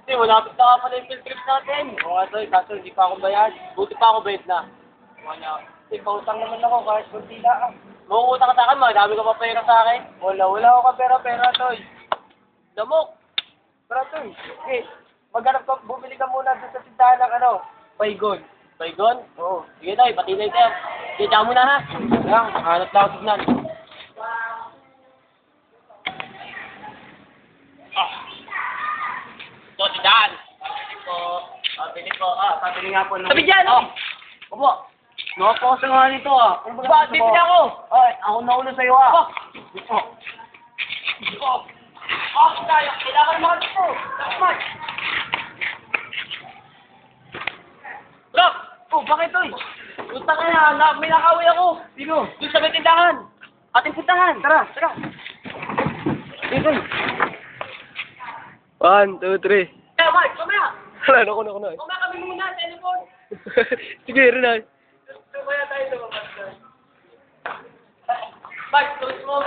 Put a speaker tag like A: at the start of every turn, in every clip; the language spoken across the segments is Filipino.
A: Hindi, malapit na nga pala yung field trip natin. Oo nga, Toy. Kaso hindi pa ako bayad. Buti pa ako bayad na. Wala. Kasi pautang naman ako kahit kunti lang. Mangungutang ka sa akin, madami ka pa pera sa akin. Wala ako ka pera-pera, Toy. Damok. Pero, Toy, okay. Maghanap ka, bumili ka muna doon sa tindahan ng ano, Baygon. Baygon? Oo. Sige, Toy, patinay tayo. Sige, tsaka muna ha. Lang, hanap lang ako signal. Ito, tindahan. Pabili po. Pabili nga po. Sabi dyan, oh! Opo. Nakaposa nga nito, ah. Ba, bibili ako! Ay, ako nauna sa'yo, ah. Tayo. Kailangan naman dito. Dapat. Rock! Oh, bakit, Toy? Punta ka na. May nakaway ako. Sino? Doon sa may tindahan. Ating puntahan. Tara. Dito.
B: 1, 2, 3.
A: Mike, mamaya.
B: Wala, naku.
A: Mamaya kami muna sa telepon.
B: Sige, Renan.
A: Mamaya tayo lumabas na. Mike, tulis mo.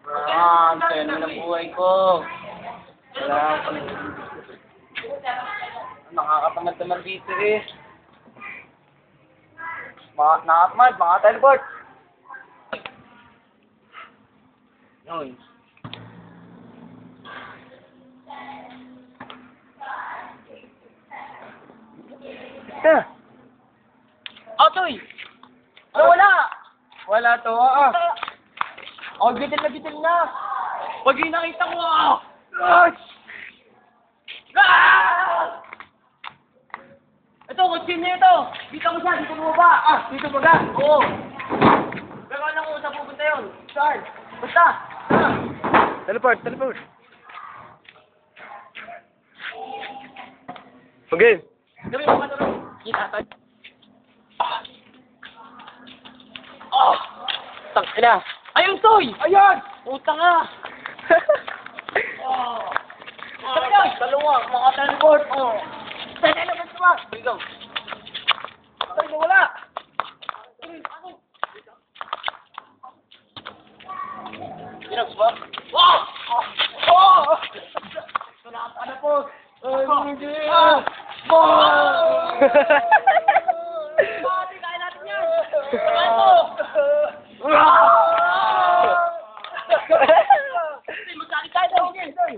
A: Ang tayo na buhay ko. Wala ako. Nakakatamad-tamad dito eh. Nakatamad, mga teleport. Yun. Toy! Wala! Wala to, Oh, gitil na! Pag yung nakita ko, Ito, kutsin niyo ito! Dito mo siya, dito mo ba? Dito ba ga? Oo! Pero alam ko saan pupunta yun? Saan? Basta!
B: Teleport. Okay.
A: Gabi mo ka tulong! Kita tayo! Tangina! Ayun, Toy! Ayan! Utang nga! Dalawa, mga teleport! Saan na naman naman? Dito! Toy, nawala! Ginags ba? Ano po? Hindi! Kain natin yan! Saan mo? Magkakit tayo daw! Yan!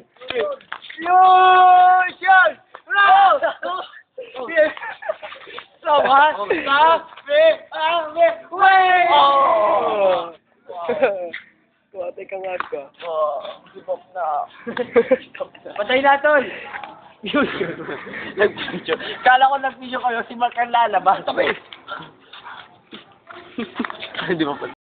B: Kuwate ka nga ka.
A: Stop na. Patay na, Tol! Nag-video. Kala ko nag-video kayo, si Mark ang lalabas. Tabi! Hindi mo pa.